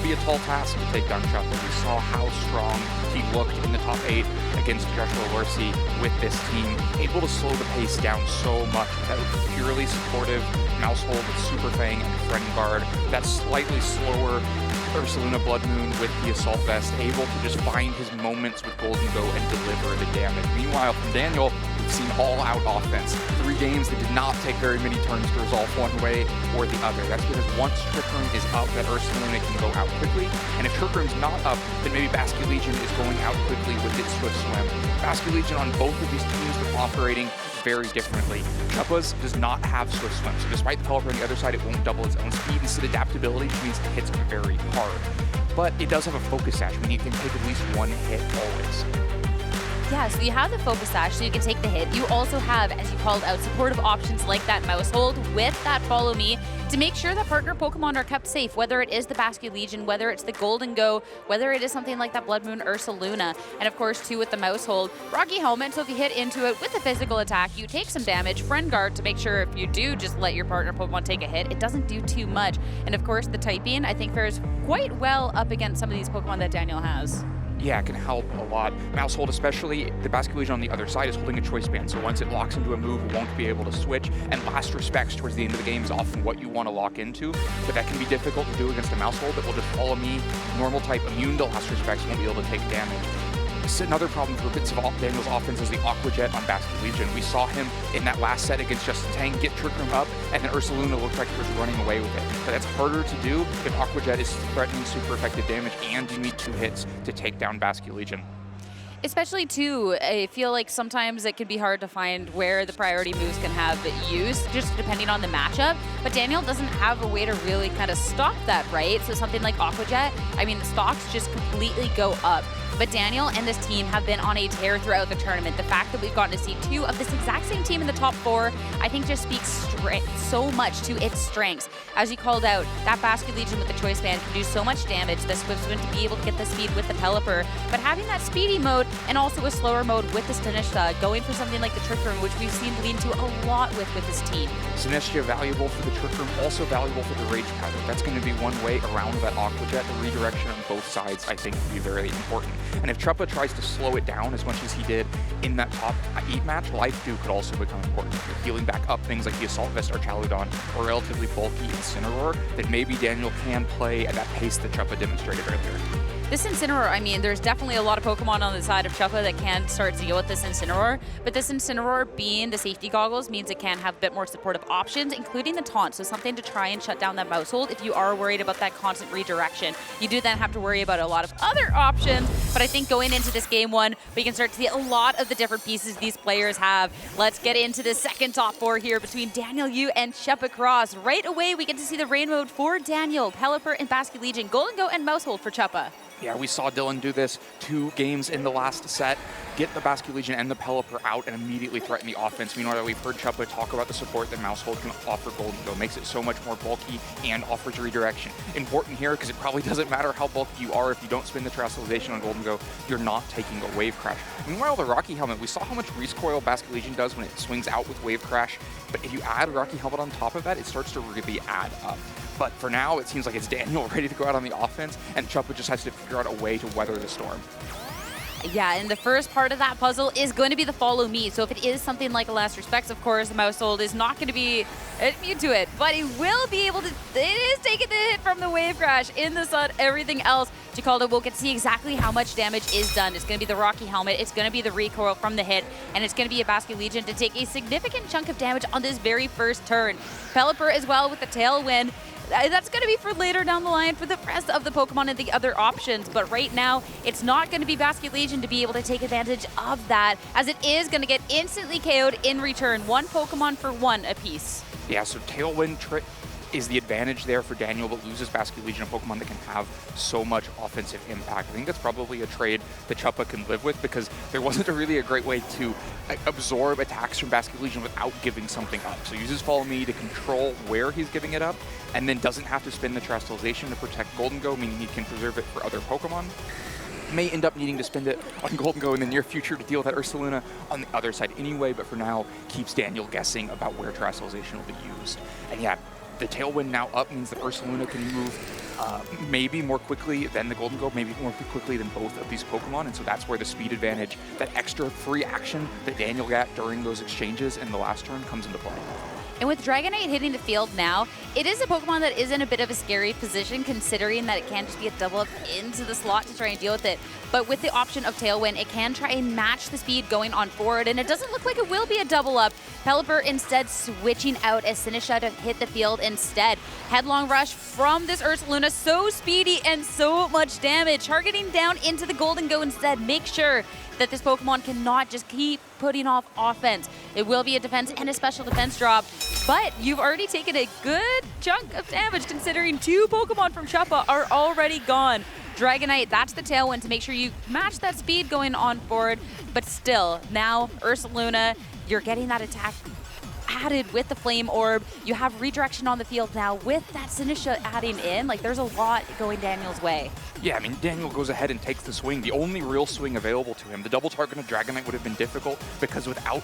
be a tall task to take down Chuppa. We saw how strong he looked in the top 8 against Joshua Lorsi with this team, able to slow the pace down so much with that purely supportive Mousehold with Super Fang and Friend Guard, that slightly slower Ursaluna Blood Moon with the Assault Vest, able to just find his moments with Golden Go and deliver the damage. Meanwhile, from Daniel, we've seen all-out offense. 3 games that did not take very many turns to resolve one way or the other. That's because once Trick Room is up, that Ursaluna can go out quickly, and if Trick Room's not up, then maybe Basket Legion is going out quickly with its Swift Swim. Basket Legion on both of these teams were operating very differently. Chuppa's does not have Swift Swim, so despite the Pelipper on the other side, it won't double its own speed. Instead, adaptability, which means it hits very hard. But it does have a Focus Sash, meaning it can take at least one hit always. Yeah, so you have the Focus Sash, so you can take the hit. You also have, as you called out, supportive options like that Mousehold with that Follow Me to make sure that partner Pokemon are kept safe, whether it is the Basket Legion, whether it's the Golden Go, whether it is something like that Blood Moon Ursaluna, and of course, too, with the Mousehold, Rocky Helmet, so if you hit into it with a physical attack, you take some damage, Friend Guard to make sure if you do just let your partner Pokemon take a hit, it doesn't do too much. And of course, the Typing, I think, fares quite well up against some of these Pokemon that Daniel has. Yeah, it can help a lot. Mousehold especially, the Basket Legion on the other side is holding a choice band, so once it locks into a move, it won't be able to switch, and Last Respects towards the end of the game is often what you want to lock into, but that can be difficult to do against a Mousehold that will just Follow Me, normal type, immune to Last Respects, won't be able to take damage. Another problem for bits of Daniel's offense is the Aqua Jet on Basket Legion. We saw him in that last set against Justin Tang get Trick Room up, and then Ursaluna looked like he was running away with it. But that's harder to do if Aqua Jet is threatening super effective damage and you need 2 hits to take down Basket Legion. Especially, too, I feel like sometimes it can be hard to find where the priority moves can have use, just depending on the matchup. But Daniel doesn't have a way to really kind of stop that, right? So something like Aqua Jet, I mean, the stocks just completely go up. But Daniel and this team have been on a tear throughout the tournament. The fact that we've gotten to see 2 of this exact same team in the top 4, I think just speaks so much to its strengths. As you called out, that Basket Legion with the Choice Band can do so much damage. The Swift Swim to be able to get the speed with the Pelipper. But having that speedy mode and also a slower mode with the Sinistcha, going for something like the Trick Room, which we've seen lean to a lot with this team. Sinistcha valuable for the Trick Room, also valuable for the Rage Powder. That's going to be one way around that Aqua Jet. The redirection on both sides, I think, will be very important. And if Chuppa tries to slow it down as much as he did in that top 8 match, Life Dew could also become important. If you're healing back up things like the Assault Vest or Chaludon, or relatively bulky Incineroar, that maybe Daniel can play at that pace that Chuppa demonstrated earlier. This Incineroar, I mean, there's definitely a lot of Pokemon on the side of Chuppa that can start to deal with this Incineroar, but this Incineroar being the safety goggles means it can have a bit more supportive options, including the taunt, so something to try and shut down that Mousehold if you are worried about that constant redirection. You do then have to worry about a lot of other options, but I think going into this game 1, we can start to see a lot of the different pieces these players have. Let's get into the second top 4 here between Daniel Yu and Chuppa Cross. Right away, we get to see the rain mode for Daniel, Pelipper, and Basket Legion, Golden Go, and Mousehold for Chuppa. Yeah, we saw Dylan do this 2 games in the last set, get the Basket Legion and the Pelipper out and immediately threaten the offense. Meanwhile, we've heard Chuppa talk about the support that Mousehold can offer Golden Go. Makes it so much more bulky and offers redirection. Important here because it probably doesn't matter how bulky you are if you don't spin the Terrestrialization on Golden Go, you're not taking a Wave Crash. Meanwhile, the Rocky Helmet, we saw how much recoil Basket Legion does when it swings out with Wave Crash, but if you add Rocky Helmet on top of that, it starts to really add up. But for now, it seems like it's Daniel ready to go out on the offense, and Chuppa just has to figure out a way to weather the storm. Yeah, and the first part of that puzzle is going to be the Follow Me. So if it is something like a Last Respects, of course, the Mousehold is not going to be immune to it, but he will be able to, it is taking the hit from the Wave Crash in the sun, everything else. Jacaldo will get to see exactly how much damage is done. It's going to be the Rocky Helmet, it's going to be the recoil from the hit, and it's going to be a Basket Legion to take a significant chunk of damage on this very first turn. Pelipper as well with the Tailwind. That's going to be for later down the line for the rest of the Pokemon and the other options. But right now, it's not going to be Basket Legion to be able to take advantage of that, as it is going to get instantly KO'd in return. 1 Pokemon for 1 apiece. Yeah, so Tailwind is the advantage there for Daniel, but loses Basket Legion, a Pokemon that can have so much offensive impact. I think that's probably a trade that Chuppa can live with, because there wasn't really a great way to absorb attacks from Basket Legion without giving something up. So he uses Follow Me to control where he's giving it up, and then doesn't have to spin the Terrestrialization to protect Golden Go, meaning he can preserve it for other Pokemon. May end up needing to spend it on Golden Go in the near future to deal with that Ursaluna on the other side anyway, but for now, keeps Daniel guessing about where Terrestrialization will be used. And yeah, the Tailwind now up means that Ursaluna can move maybe more quickly than the Golden Go, maybe more quickly than both of these Pokemon, and so that's where the speed advantage, that extra free action that Daniel got during those exchanges in the last turn comes into play. And with Dragonite hitting the field now, it is a Pokemon that is in a bit of a scary position considering that it can just be a double up into the slot to try and deal with it. But with the option of Tailwind, it can try and match the speed going on forward, and it doesn't look like it will be a double up. Pelipper instead switching out as Sinisha to hit the field instead. Headlong Rush from this Ursaluna, so speedy and so much damage. Targeting down into the Golden Go instead. Make sure that this Pokemon cannot just keep putting off offense. It will be a defense and a special defense drop, but you've already taken a good chunk of damage considering 2 Pokemon from Chuppa are already gone. Dragonite, that's the Tailwind to make sure you match that speed going on forward, but still, now Ursaluna, you're getting that attack added with the Flame Orb. You have redirection on the field now with that Sinisha adding in. Like, there's a lot going Daniel's way. Yeah, I mean, Daniel goes ahead and takes the swing. The only real swing available to him. The double target of Dragonite would have been difficult because without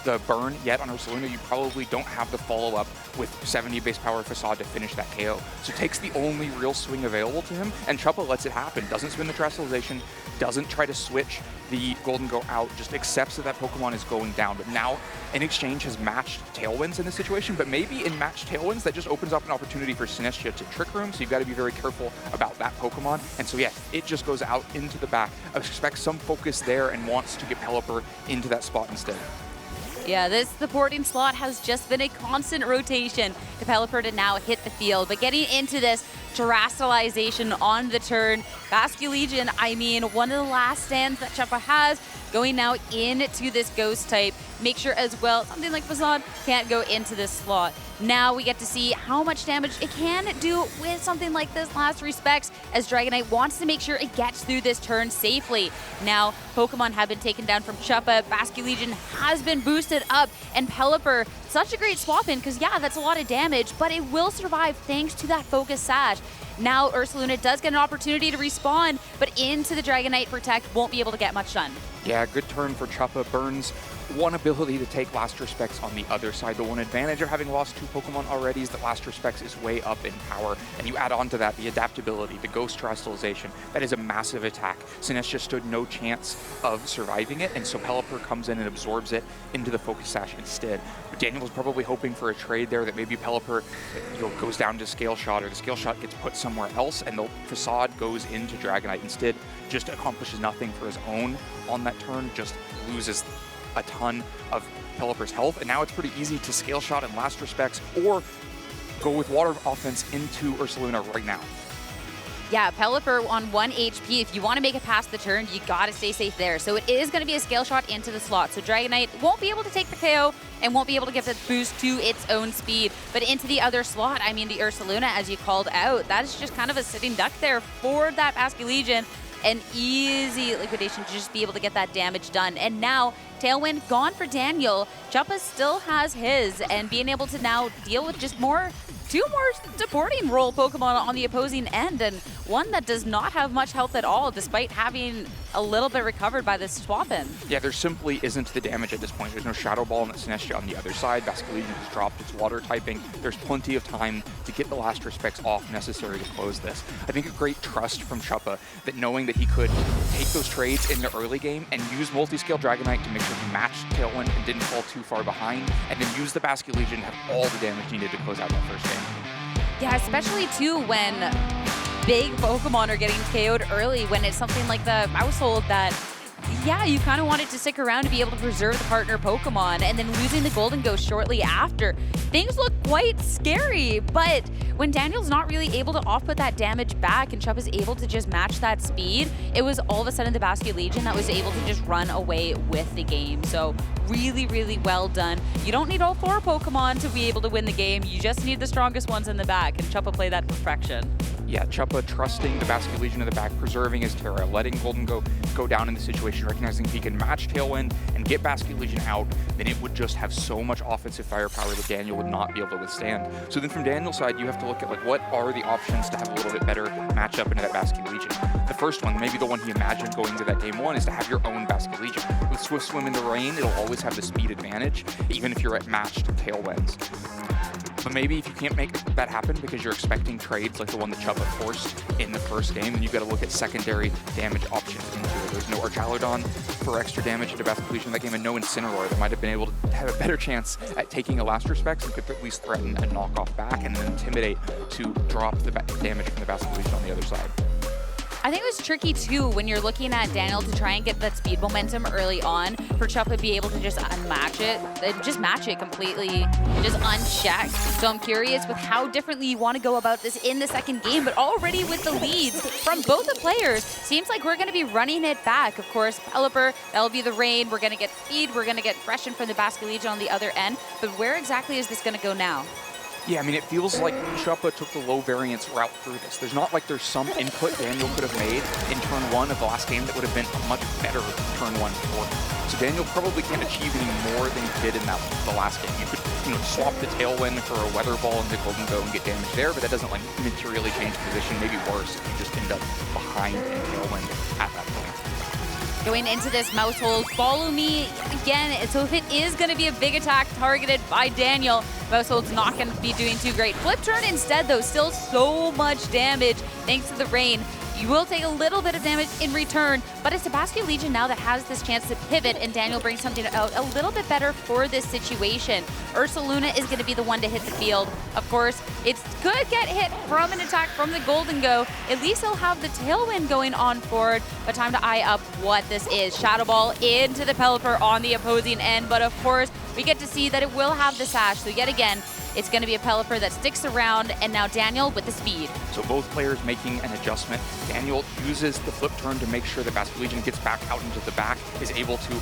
the burn yet on Ursaluna, you probably don't have the follow-up with 70 base power Facade to finish that KO. So takes the only real swing available to him, and Chuppa lets it happen. Doesn't spin the Terrestrialization, doesn't try to switch the Golden Go out, just accepts that that Pokemon is going down. But now, in exchange, has matched Tailwinds in this situation, but maybe in matched Tailwinds, that just opens up an opportunity for Sinistra to Trick Room, so you've got to be very careful about that Pokemon. And so yeah, it just goes out into the back. I expect some focus there and wants to get Pelipper into that spot instead. Yeah, this supporting slot has just been a constant rotation to Pelipper to now hit the field. But getting into this Terrestrialization on the turn, Basculegion, I mean, one of the last stands that Chuppa has, going now into this Ghost type. Make sure as well, something like Facade can't go into this slot. Now we get to see how much damage it can do with something like this Last Respects, as Dragonite wants to make sure it gets through this turn safely. Now, Pokemon have been taken down from Chuppa, Basculegion has been boosted up, and Pelipper, such a great swap in, because yeah, that's a lot of damage, but it will survive thanks to that Focus Sash. Now Ursaluna does get an opportunity to respawn, but into the Dragonite Protect, won't be able to get much done. Yeah, good turn for Chuppa. Burns one ability to take Last Respects on the other side. The one advantage of having lost 2 Pokemon already is that Last Respects is way up in power, and you add on to that the adaptability, the Ghost Terrestrialization. That is a massive attack. Sinistra stood no chance of surviving it, and so Pelipper comes in and absorbs it into the Focus Sash instead. But Daniel was probably hoping for a trade there, that maybe Pelipper goes down to Scale Shot, or the Scale Shot gets put somewhere else, and the Facade goes into Dragonite instead. Just accomplishes nothing for his own on that turn, just loses a ton of Pelipper's health, and now it's pretty easy to Scale Shot and Last Respects, or go with Water Offense into Ursaluna right now. Yeah, Pelipper on 1 HP. If you want to make it past the turn, you got to stay safe there. So it is going to be a Scale Shot into the slot. So Dragonite won't be able to take the KO and won't be able to give the boost to its own speed. But into the other slot, I mean, the Ursaluna, as you called out, that is just kind of a sitting duck there for that Basculegion. An easy liquidation to just be able to get that damage done. And now, Tailwind gone for Daniel. Chuppa still has his, and being able to now deal with just 2 more supporting role Pokemon on the opposing end, and one that does not have much health at all, despite having a little bit recovered by this swap-in. Yeah, there simply isn't the damage at this point. There's no Shadow Ball on the Sinistra on the other side. Basculegion has dropped its water typing. There's plenty of time to get the Last Respects off necessary to close this. I think a great trust from Chuppa, that knowing that he could take those trades in the early game and use Multiscale Dragonite to make sure he matched Tailwind and didn't fall too far behind, and then use the Basculegion to have all the damage needed to close out that first game. Yeah, especially too when big Pokemon are getting KO'd early, when it's something like the Household that, yeah, you kind of wanted to stick around to be able to preserve the partner Pokemon, and then losing the Golden Ghost shortly after. Things look quite scary, but when Daniel's not really able to off-put that damage back and Chuppa's able to just match that speed, it was all of a sudden the Basculegion that was able to just run away with the game. So really, really well done. You don't need all 4 Pokemon to be able to win the game. You just need the strongest ones in the back, and Chuppa played that to perfection. Yeah, Chuppa trusting the Basculegion in the back, preserving his Terra, letting Golden go down in the situation, recognizing if he can match Tailwind and get Basculegion out, then it would just have so much offensive firepower that Daniel would not be able to withstand. So then from Daniel's side, you have to look at like, what are the options to have a little bit better matchup into that Basculegion. The first one, maybe the one he imagined going into that game 1, is to have your own Basculegion. With Swift Swim in the rain, it'll always have the speed advantage, even if you're at matched Tailwinds. But maybe if you can't make that happen because you're expecting trades like the one that Chuppa forced in the first game, then you've got to look at secondary damage options into it. There's no Archaludon for extra damage into Basculegion in that game, and no Incineroar that might have been able to have a better chance at taking a Last Respects and could at least threaten a knockoff back and then intimidate to drop the damage from the Basculegion on the other side. I think it was tricky too when you're looking at Daniel to try and get that speed momentum early on for Chuppa to be able to just unmatch it, just match it completely, just unchecked. So I'm curious with how differently you want to go about this in the second game, but already with the leads from both the players, seems like we're going to be running it back. Of course, Pelipper, that'll be the rain. We're going to get speed. We're going to get freshen from the Basculegion on the other end. But where exactly is this going to go now? Yeah, I mean, it feels like Chuppa took the low variance route through this. There's not like there's some input Daniel could have made in turn 1 of the last game that would have been a much better turn 1 for him. So Daniel probably can't achieve any more than he did in the last game. You could, swap the Tailwind for a Weather Ball into Golden Go and get damage there, but that doesn't like materially change position. Maybe worse if you just end up behind in Tailwind at that point. Going into this Mousehold, follow me again. So if it is going to be a big attack targeted by Daniel, Mousehold's not going to be doing too great. Flip turn instead, though, still so much damage thanks to the rain. You will take a little bit of damage in return, but it's a Basculegion now that has this chance to pivot, and Daniel brings something out a little bit better for this situation. Ursaluna is going to be the one to hit the field. Of course, it could get hit from an attack from the Golden Go. At least he'll have the Tailwind going on forward, but time to eye up what this is. Shadow Ball into the Pelipper on the opposing end, but of course, we get to see that it will have the Sash. So yet again, it's going to be a Pelipper that sticks around, and now Daniel with the speed. So both players making an adjustment. Daniel uses the flip turn to make sure that Basculegion gets back out into the back, is able to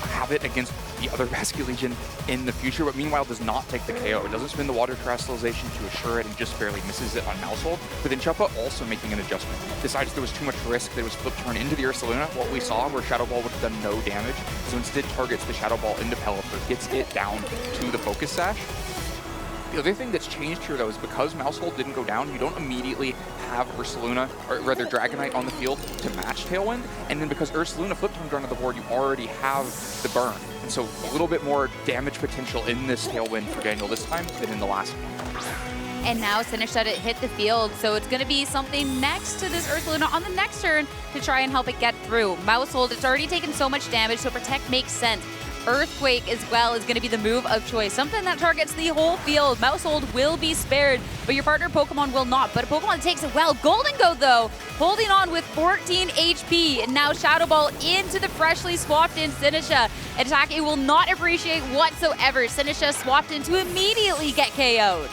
have it against the other Basculegion in the future, but meanwhile does not take the KO. It doesn't spin the Water Terrestrialization to assure it and just barely misses it on Mousehold. But then Chuppa also making an adjustment. Decides there was too much risk that it was flip turn into the Ursaluna, what we saw where Shadow Ball would have done no damage. So instead targets the Shadow Ball into Pelipper, gets it down to the Focus Sash. The other thing that's changed here, though, is because Mousehold didn't go down, you don't immediately have Ursaluna, or rather Dragonite, on the field to match Tailwind. And then because Ursaluna flip turned onto the board, you already have the burn. And so a little bit more damage potential in this Tailwind for Daniel this time than in the last game. And now Sinisha hit the field, so it's going to be something next to this Ursaluna on the next turn to try and help it get through. Mousehold, it's already taken so much damage, so Protect makes sense. Earthquake as well is going to be the move of choice, something that targets the whole field. Mousehold will be spared, but your partner Pokemon will not. But a Pokemon takes it well. Golden Go, though, holding on with 14 HP. And now Shadow Ball into the freshly swapped in Sinisha. An attack it will not appreciate whatsoever. Sinisha swapped in to immediately get KO'd.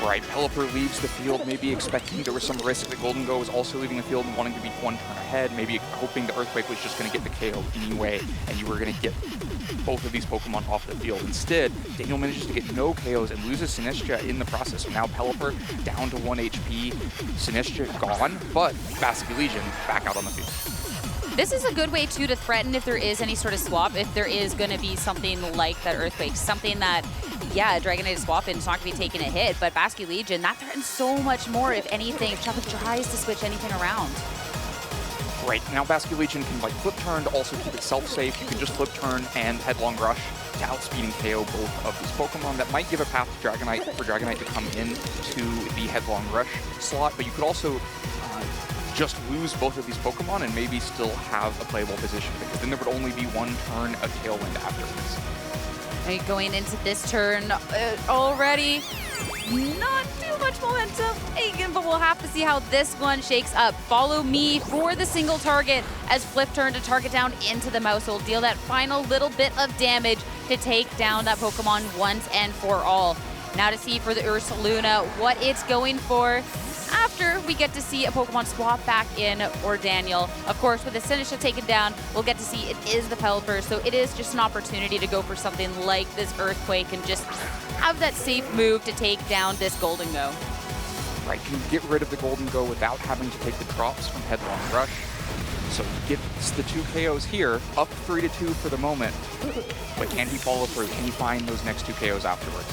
Right, Pelipper leaves the field, maybe expecting there was some risk that Golden Go was also leaving the field and wanting to be one turn ahead, maybe hoping the Earthquake was just going to get the KO anyway, and you were going to get both of these Pokemon off the field. Instead, Daniel manages to get no KOs and loses Sinistra in the process. So now Pelipper down to 1 HP, Sinistra gone, but Basculegion back out on the field. This is a good way, too, to threaten if there is any sort of swap, if there is going to be something like that Earthquake, something that, yeah, Dragonite swap in, it's not going to be taking a hit, but Basculegion, that threatens so much more, if anything, if Chuppa tries to switch anything around. Right, now Basculegion can like flip turn to also keep itself safe. You can just flip turn and Headlong Rush to outspeed and KO both of these Pokemon. That might give a path to Dragonite for Dragonite to come in to the Headlong Rush slot, but you could also just lose both of these Pokemon and maybe still have a playable position, because then there would only be one turn of Tailwind afterwards. Right, going into this turn already, not too much momentum, but we'll have to see how this one shakes up. Follow me for the single target as Flip turn to target down into the Mousehold. Deal that final little bit of damage to take down that Pokemon once and for all. Now to see for the Ursaluna what it's going for after we get to see a Pokemon swap back in or Daniel. Of course, with the Sinisha taken down, we'll get to see it is the Pelipper, so it is just an opportunity to go for something like this Earthquake and just have that safe move to take down this Golden Go. Right, can get rid of the Golden Go without having to take the drops from Headlong Rush. So he gets the 2 KOs here, up 3-2 for the moment. But can he follow through? Can he find those next 2 KOs afterwards?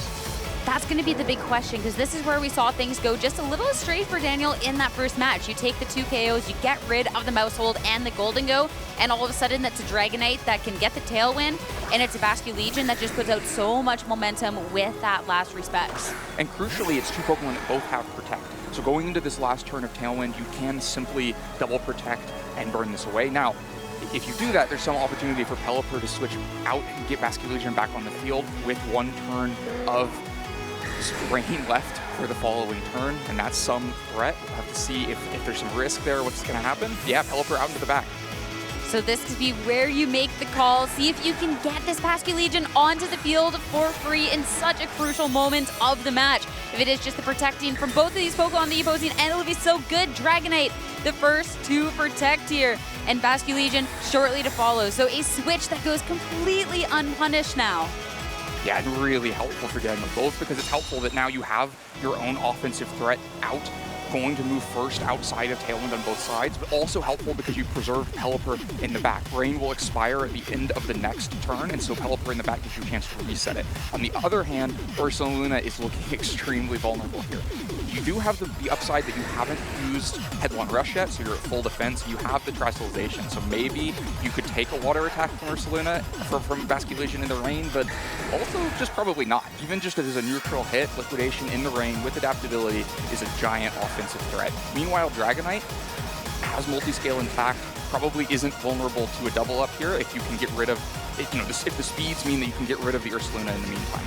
That's going to be the big question, because this is where we saw things go just a little astray for Daniel in that first match. You take the 2 KOs, you get rid of the Mousehold and the Golden Go, and all of a sudden that's a Dragonite that can get the Tailwind, and it's a Basculegion that just puts out so much momentum with that last Respects. And crucially, it's 2 Pokemon that both have Protect. So going into this last turn of Tailwind, you can simply double Protect and burn this away. Now, if you do that, there's some opportunity for Pelipper to switch out and get Basculegion back on the field with 1 turn of Rain left for the following turn, and that's some threat. We'll have to see if there's some risk there, what's going to happen. Yeah, Pelipper out into the back. So this could be where you make the call. See if you can get this Basculegion onto the field for free in such a crucial moment of the match. If it is just the protecting from both of these Pokemon, the opposing, and it'll be so good. Dragonite, the first to protect here, and Basculegion shortly to follow. So a switch that goes completely unpunished now. Yeah, and really helpful for Daniel, both because it's helpful that now you have your own offensive threat out, going to move first outside of Tailwind on both sides, but also helpful because you preserve Pelipper in the back. Rain will expire at the end of the next turn, and so Pelipper in the back gives you a chance to reset it. On the other hand, Ursaluna is looking extremely vulnerable here. You do have the upside that you haven't used Headlong Rush yet, so you're at full defense. You have the Terrestrialization, so maybe you could take a water attack from Ursaluna from Basculegion in the rain, but also just probably not. Even just as a neutral hit, Liquidation in the rain with adaptability is a giant offensive threat. Meanwhile, Dragonite has multi-scale intact, probably isn't vulnerable to a double up here if you can get rid of, if the speeds mean that you can get rid of the Ursaluna in the meantime.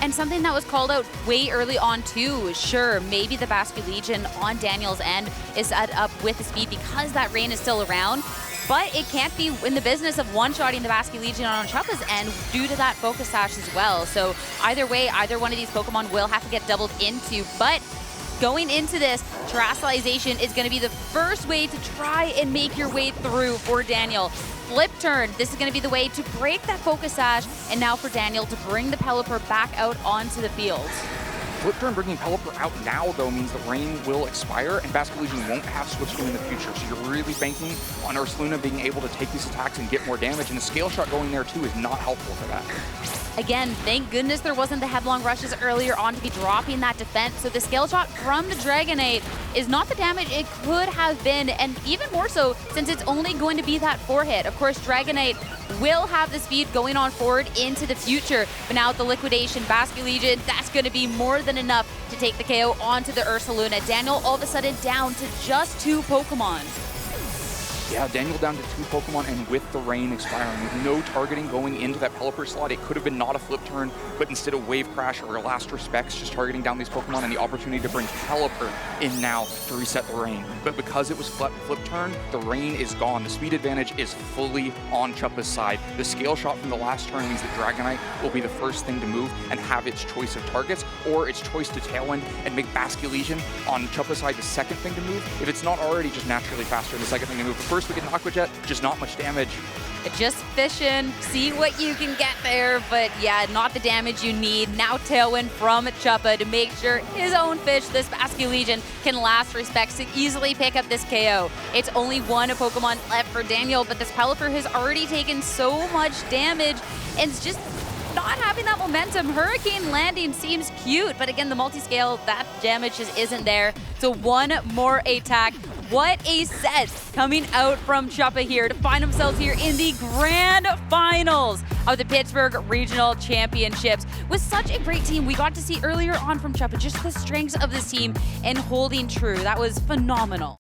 And something that was called out way early on too, sure, maybe the Basculegion on Daniel's end is set up with the speed because that rain is still around, but it can't be in the business of one-shotting the Basculegion on Chuppa's end due to that Focus Sash as well. So either way, either one of these Pokemon will have to get doubled into, but going into this, Terrestrialization is going to be the first way to try and make your way through for Daniel. Flip turn, this is going to be the way to break that Focus Sash, and now for Daniel to bring the Pelipper back out onto the field. Flip turn bringing Pelipper out now, though, means the rain will expire and Basculegion won't have Switch Game in the future. So you're really banking on Ursaluna being able to take these attacks and get more damage, and the Scale Shot going there, too, is not helpful for that. Again, thank goodness there wasn't the Headlong Rushes earlier on to be dropping that defense. So the Scale Shot from the Dragonite is not the damage it could have been, and even more so since it's only going to be that 4-hit. Of course, Dragonite will have the speed going on forward into the future, but now with the Liquidation, Basculegion, that's going to be more than enough to take the KO onto the Ursaluna. Daniel all of a sudden down to just 2 Pokemon. Yeah, Daniel down to 2 Pokemon, and with the rain expiring, with no targeting going into that Pelipper slot, it could have been not a flip turn, but instead of Wave Crash or Last Respects, just targeting down these Pokemon and the opportunity to bring Pelipper in now to reset the rain. But because it was flip turn, the rain is gone. The speed advantage is fully on Chuppa's side. The Scale Shot from the last turn means that Dragonite will be the first thing to move and have its choice of targets, or its choice to Tailwind and make Basculegion on Chuppa's side the second thing to move, if it's not already just naturally faster than the second thing to move. But first we get Aqua Jet, just not much damage. Just fishing, see what you can get there, but yeah, not the damage you need. Now Tailwind from Chuppa to make sure his own fish, this Basculegion, can last respects to easily pick up this KO. It's only 1 Pokemon left for Daniel, but this Pelipper has already taken so much damage, and it's just not having that momentum. Hurricane landing seems cute, but again, the multi-scale, that damage just isn't there. So 1 more attack. What a set coming out from Chuppa here to find themselves here in the grand finals of the Pittsburgh Regional Championships. With such a great team, we got to see earlier on from Chuppa just the strengths of this team and holding true. That was phenomenal.